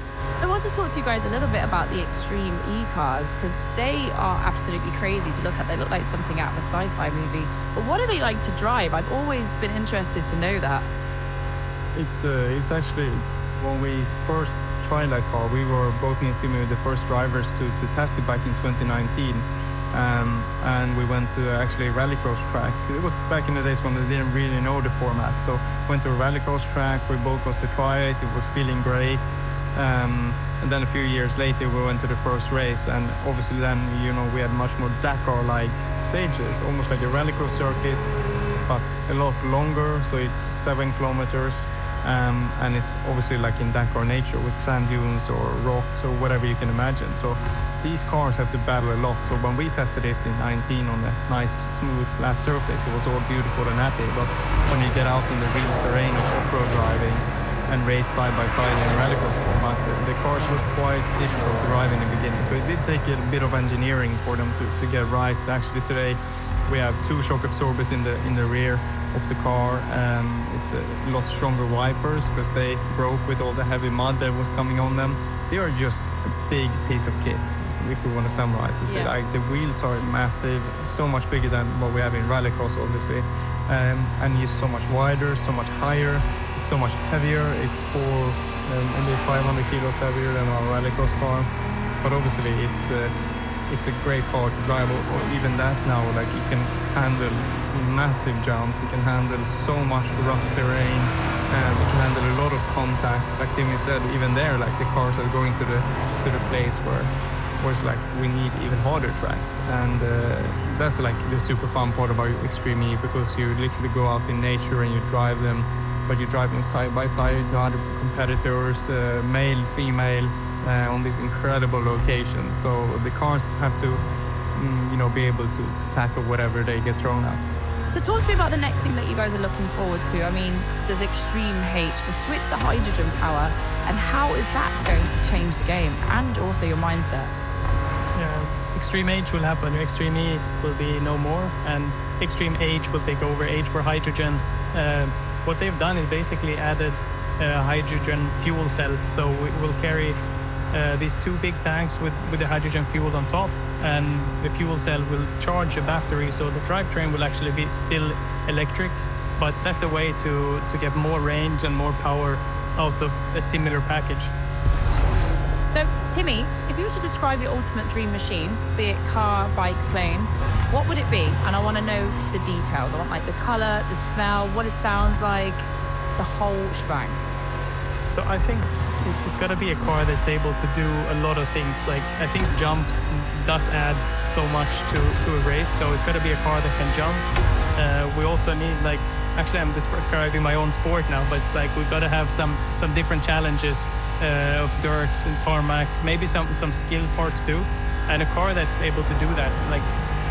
I want to talk to you guys a little bit about the extreme E-cars because they are absolutely crazy to look at. They look like something out of a sci-fi movie. But what are they like to drive? I've always been interested to know that. It's actually, when we first tried that car, we were both me and Timmy the first drivers to test it back in 2019. And we went to actually a rallycross track. It was back in the days when they didn't really know the format. So went to a rallycross track, we both got to try it, it was feeling great. And then a few years later we went to the first race, and obviously then, we had much more Dakar-like stages, almost like a rallycross circuit, but a lot longer, so it's 7 kilometers. And it's obviously like in Dakar nature with sand dunes or rocks or whatever you can imagine. So these cars have to battle a lot. So when we tested it in 19 on a nice, smooth, flat surface, it was all beautiful and happy. But when you get out in the real terrain of off-road driving and race side by side in a rallycross format, the cars were quite difficult to drive in the beginning. So it did take a bit of engineering for them to get right. Actually today we have 2 shock absorbers in the rear of the car. It's a lot stronger wipers because they broke with all the heavy mud that was coming on them. They are just a big piece of kit, if we want to summarize it. Yeah. Like the wheels are massive, so much bigger than what we have in rallycross, obviously, and it's so much wider, so much higher, it's so much heavier. It's only 500 kilos heavier than our rallycross car, but obviously it's a great car to drive, or even that now, like you can handle massive jumps, you can handle so much rough terrain, and you can handle a lot of contact. Like Timmy said, even there, like the cars are going to the place where it's like we need even harder tracks, and that's like the super fun part about Extreme E, because you literally go out in nature and you drive them, but you drive them side by side to other competitors, male, female, on these incredible locations. So the cars have to, be able to tackle whatever they get thrown at. So talk to me about the next thing that you guys are looking forward to. I mean, there's Extreme H, the switch to hydrogen power, and how is that going to change the game and also your mindset? Yeah, Extreme H will happen. Extreme E will be no more, and Extreme H will take over. H for hydrogen. What they've done is basically added a hydrogen fuel cell. So we'll carry these 2 big tanks with the hydrogen fuel on top, and the fuel cell will charge a battery, so the drivetrain will actually be still electric, but that's a way to get more range and more power out of a similar package. So, Timmy, if you were to describe your ultimate dream machine, be it car, bike, plane, what would it be? And I want to know the details. I want like the color, the smell, what it sounds like, the whole shebang. So I think it's got to be a car that's able to do a lot of things. Like, I think jumps does add so much to a race, so it's got to be a car that can jump. We also need, like, actually I'm describing my own sport now, but it's like we've got to have some different challenges of dirt and tarmac, maybe some skill parts too, and a car that's able to do that. Like,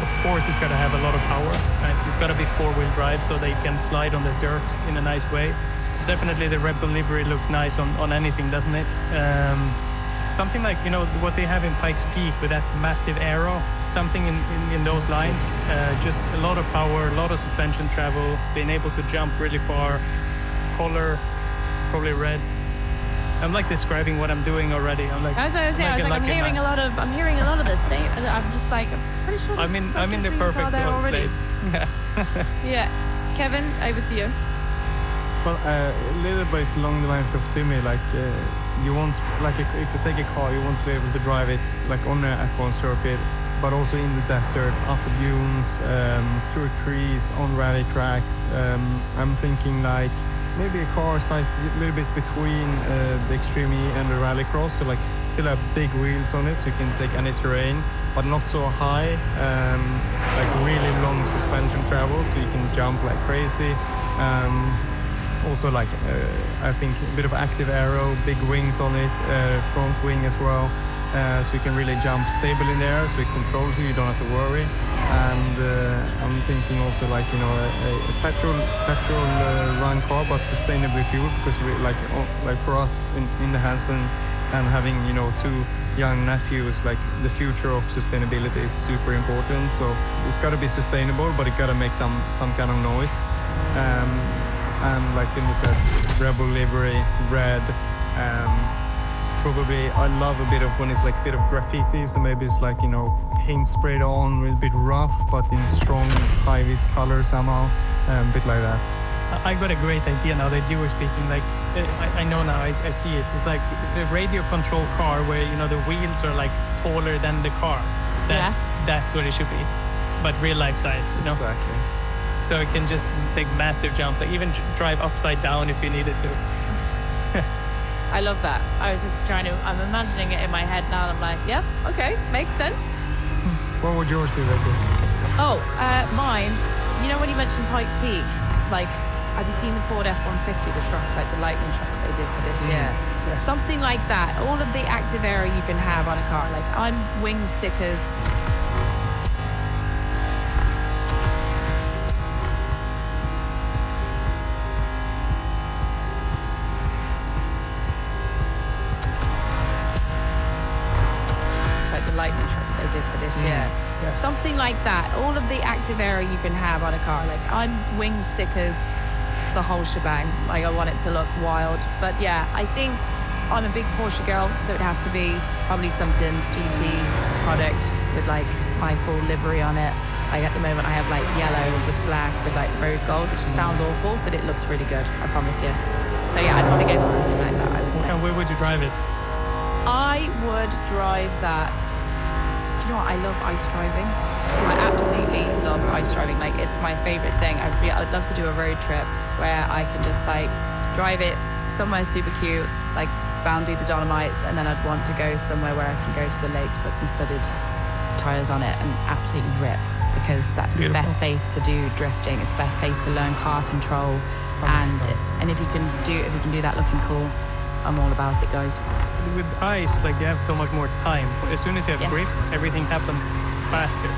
of course, it's got to have a lot of power. Right? It's got to be four-wheel drive so they can slide on the dirt in a nice way. Definitely the Red Bull livery looks nice on anything, doesn't it? Something like, what they have in Pikes Peak with that massive aero, something in those lines. Just a lot of power, a lot of suspension travel, being able to jump really far. Color, probably red. I'm like describing what I'm doing already. I'm hearing a lot of the same. I'm just like, I'm pretty sure I'm in the perfect place. Yeah. Yeah. Kevin, over to you. Well, a little bit along the lines of Timmy, like you want, like if you take a car, you want to be able to drive it like on a F1 circuit, but also in the desert, up the dunes, through trees, on rally tracks. I'm thinking like maybe a car size a little bit between the Extreme E and the Rallycross, so like still have big wheels on it, so you can take any terrain, but not so high. Like really long suspension travel, so you can jump like crazy. Also like I think a bit of active aero, big wings on it, front wing as well, so you can really jump stable in the air, so it controls you don't have to worry. And I'm thinking also like a petrol run car, but sustainably fueled, because we like for us in the Hansen and having two young nephews, like the future of sustainability is super important. So it's got to be sustainable, but it got to make some kind of noise. And like Timmy said, Red Bull livery, red. Probably I love a bit of when it's like a bit of graffiti, so maybe it's like paint sprayed on, a bit rough, but in strong high-vis color somehow, a bit like that. I got a great idea now that you were speaking. Like I know now, I see it. It's like a radio control car where the wheels are like taller than the car. That's what it should be, but real life size. Exactly. So it can just take massive jumps, like even drive upside down if you needed to. I love that. I was just I'm imagining it in my head now, and I'm like, yeah, okay, makes sense. What would yours be, Vicky? Oh, mine, when you mentioned Pikes Peak, like, have you seen the Ford F-150, the truck, like the lightning truck that they did for this year? Yes. Something like that. All of the active aero you can have on a car. Like, I'm wing stickers. Lightning truck that they did for this year. Yes. Something like that. All of the active aero you can have on a car. Like, I'm wing stickers, the whole shebang. Like, I want it to look wild. But yeah, I think I'm a big Porsche girl, so it'd have to be probably something GT product with like my full livery on it. Like at the moment I have like yellow with black with like rose gold, which sounds awful, but it looks really good, I promise you. So yeah, I'd probably go for something like that, I would say. And where would you drive it? I would drive that. Do you know what? I love ice driving. I absolutely love ice driving. Like, it's my favorite thing. I'd love to do a road trip where I can just like drive it somewhere super cute, like boundary the Dolomites, and then I'd want to go somewhere where I can go to the lakes, put some studded tires on it, and absolutely rip, because that's the best place to do drifting. It's the best place to learn car control, 100%. and if you can do that looking cool, I'm all about it, guys. With ice, like, you have so much more time. As soon as you have grip, everything happens faster.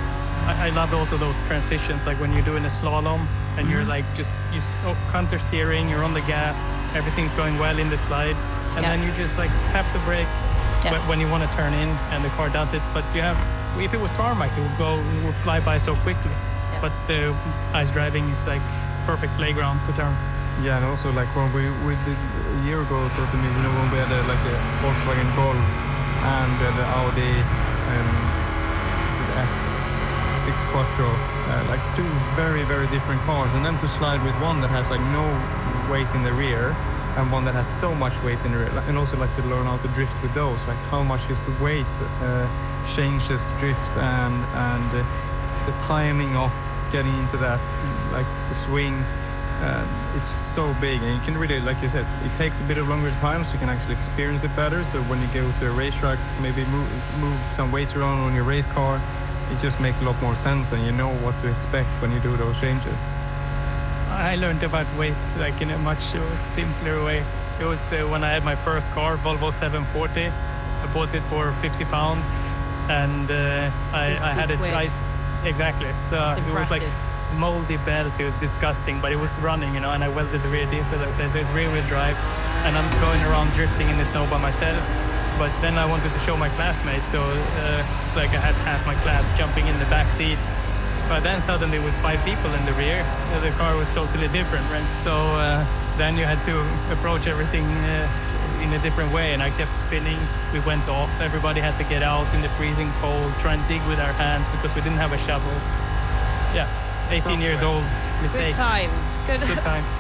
I love also those transitions, like when you're doing a slalom and you're like you counter steering, you're on the gas, everything's going well in the slide, and then you just like tap the brake when you want to turn in, and the car does it. But if it was tarmac, it would fly by so quickly. But ice driving is like perfect playground to turn. Yeah, and also like when we did a year ago or so to me, when we had a Volkswagen Golf and the Audi S6 Quattro, like two very, very different cars, and then to slide with one that has like no weight in the rear and one that has so much weight in the rear, and also like to learn how to drift with those, like how much is the weight changes drift, and the timing of getting into that, like the swing. It's so big, and you can really, like you said, it takes a bit of longer time, so you can actually experience it better. So when you go to a racetrack, maybe move some weights around on your race car, it just makes a lot more sense, and you know what to expect when you do those changes. I learned about weights like in a much simpler way. It was when I had my first car, Volvo 740. I bought it for 50 pounds, and I had it. Exactly. So it was like moldy belts. It was disgusting, but it was running, and I welded the rear diffuser. So it's rear-wheel drive, and I'm going around drifting in the snow by myself. But then I wanted to show my classmates, so it's like I had half my class jumping in the back seat. But then suddenly, with 5 people in the rear, the car was totally different, right? So then you had to approach everything in a different way, and I kept spinning. We went off. Everybody had to get out in the freezing cold, try and dig with our hands because we didn't have a shovel. Yeah, 18 years old, mistakes. Good times. Good times.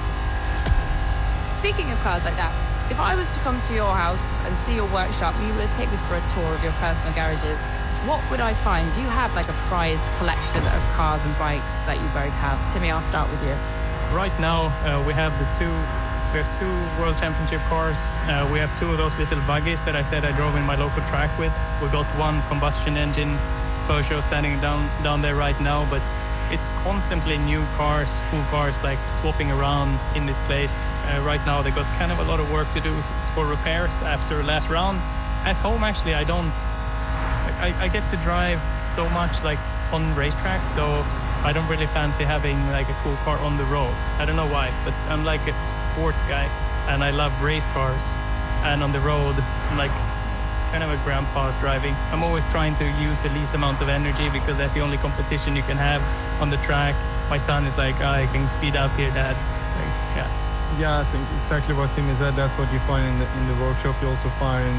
Speaking of cars like that, if I was to come to your house and see your workshop, you were to take me for a tour of your personal garages, what would I find? Do you have like a prized collection of cars and bikes that you both have? Timmy, I'll start with you. Right now, we have two World Championship cars. We have 2 of those little buggies that I said I drove in my local track with. We got 1 combustion engine Peugeot standing down there right now, but it's constantly new cars, cool cars, like swapping around in this place. Right now, they got kind of a lot of work to do for repairs after last round. At home, actually, I get to drive so much like on racetracks, so I don't really fancy having like a cool car on the road. I don't know why, but I'm like a sports guy, and I love race cars. And on the road, I'm like kind of a grandpa driving. I'm always trying to use the least amount of energy because that's the only competition you can have on the track. My son is like, I can speed up here, Dad. Like, yeah. Yeah, I think exactly what Timmy said. That's what you find in the workshop. You also find,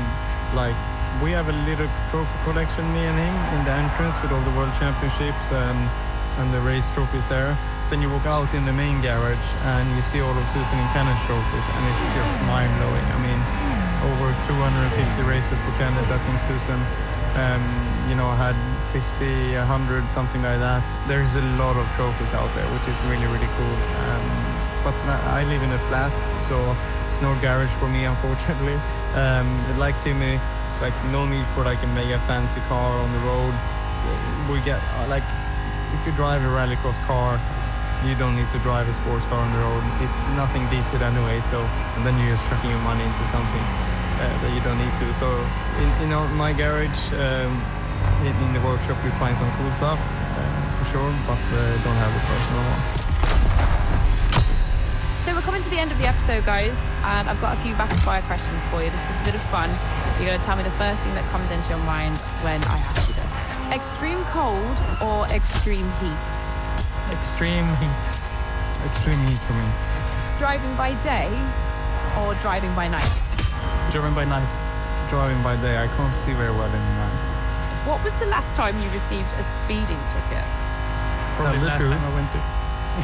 like, we have a little trophy collection, me and him, in the entrance with all the World Championships and the race trophies there. Then you walk out in the main garage and you see all of Susan and Kenneth's trophies, and it's just mind-blowing. I mean, over 250 races for Kenneth. I think Susan, had 50, 100, something like that. There's a lot of trophies out there, which is really, really cool. But I live in a flat, so it's no garage for me, unfortunately. Like Timmy, like no need for like a mega fancy car on the road. We get like if you drive a rallycross car, you don't need to drive a sports car on the road. Nothing beats it anyway. So and then you're just chucking your money into something that you don't need to. So in my garage, in the workshop, we find some cool stuff for sure, but don't have a personal one. So we're coming to the end of the episode, guys, and I've got a few rapid fire questions for you. This is a bit of fun. You're going to tell me the first thing that comes into your mind when I ask you this. Extreme cold or extreme heat? Extreme heat. Extreme heat for me. Driving by day or driving by night? Driving by night. Driving by day, I can't see very well in the night. What was the last time you received a speeding ticket? Probably last time I went to.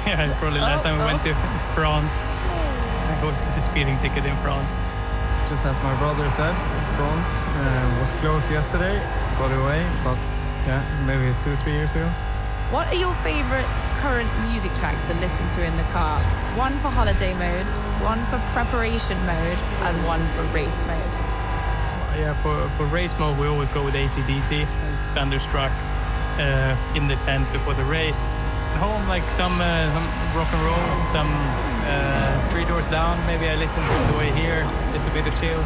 Yeah, it's probably last time I went to France. I always get a speeding ticket in France. Just as my brother said, France was closed yesterday, got away, but yeah, maybe 2-3 years ago. What are your favorite current music tracks to listen to in the car? One for holiday mode, one for preparation mode, and one for race mode. Yeah, for race mode, we always go with AC/DC, Thunderstruck, in the tent before the race. At home, like some rock and roll, some Three Doors Down. Maybe I listen to on the way here, just a bit of chill.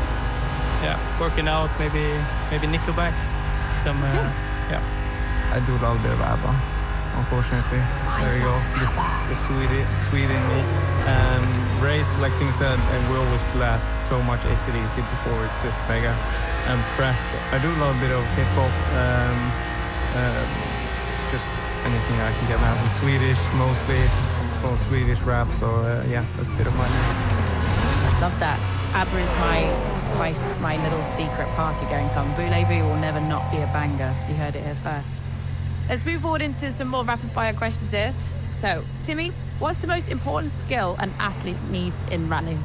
Yeah, working out, maybe Nickelback. Some, yeah. I do love a bit of ABBA, unfortunately. There you go, the Swede in me. Race, like Tim said, and we always blast so much AC/DC before, it's just mega. And prep, I do love a bit of hip hop. Just anything I can get now. Some Swedish, mostly, from Swedish rap. So yeah, that's a bit of my mix. Love that. ABBA is my little secret party going song. Voulez-vous will never not be a banger. You heard it here first. Let's move forward into some more rapid fire questions here. So, Timmy, what's the most important skill an athlete needs in rallying?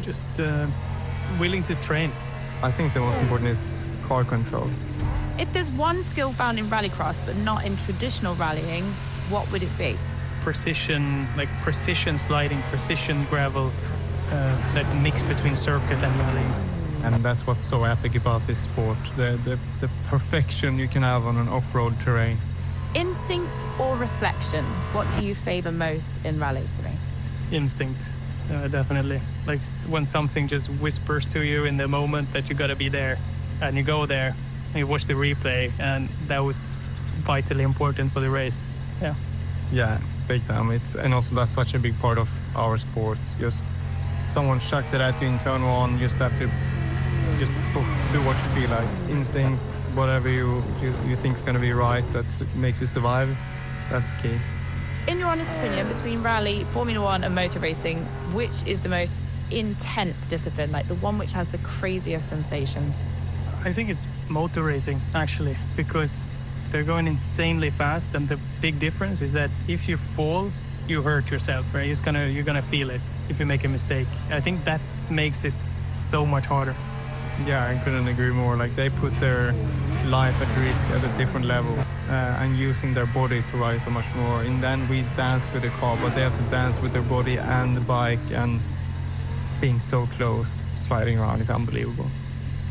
Just willing to train. I think the most important is car control. If there's one skill found in rallycross but not in traditional rallying, what would it be? Precision, like precision sliding, precision gravel, that mix between circuit and rallying. And that's what's so epic about this sport, the perfection you can have on an off-road terrain. Instinct or reflection? What do you favor most in rally, Timmy? Instinct, definitely. Like when something just whispers to you in the moment that you gotta be there, and you go there, and you watch the replay, and that was vitally important for the race. Yeah. Yeah, big time. And also that's such a big part of our sport. Just someone chucks it at you in turn one, just have to just poof, do what you feel like. Instinct, whatever you think is going to be right, that makes you survive. That's the key. In your honest opinion, between rally, Formula One and motor racing, which is the most intense discipline, like the one which has the craziest sensations? I think it's motor racing, actually, because they're going insanely fast, and the big difference is that if you fall, you hurt yourself, right? You're gonna feel it if you make a mistake. I think that makes it so much harder. Yeah, I couldn't agree more. Like, they put their life at risk at a different level and using their body to ride so much more. And then we dance with the car, but they have to dance with their body and the bike, and being so close, sliding around is unbelievable.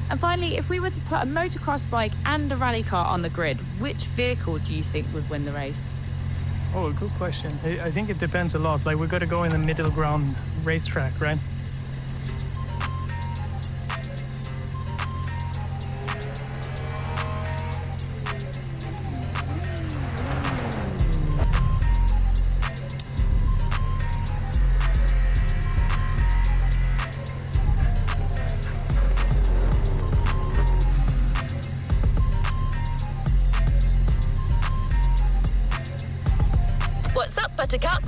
And finally, if we were to put a motocross bike and a rally car on the grid, which vehicle do you think would win the race? Oh, good question. I think it depends a lot. Like, we got to go in the middle ground racetrack, right? What's up, Buttercup?